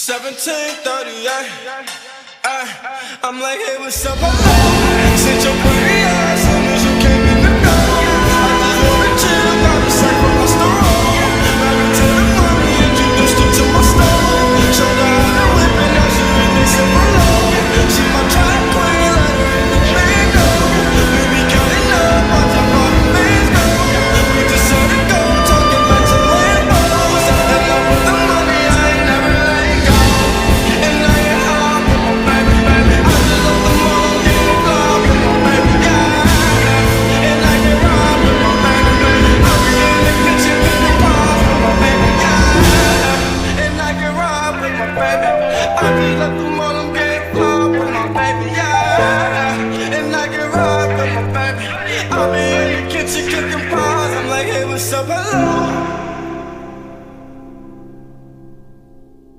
17:38. I'm like, hey, what's up? Hello. Sit your pretty ass soon as you came in the door. I just wanna chill, got a sack from my store. Married to the money, introduced her to my stove. Showed her how to whip it, now she in this below. She my track queen, let her in the bingo. We be counting up, watch how far the things go. We just set it go, talking about some Lambos. And love with the money, I ain't never letting go. And I ain't hard with my baby, baby. I just love the money, get it love with my baby, yeah. And I get robbed with my baby, baby. I be in the kitchen getting robbed with my baby, yeah. And I get robbed with my baby. I just love the money.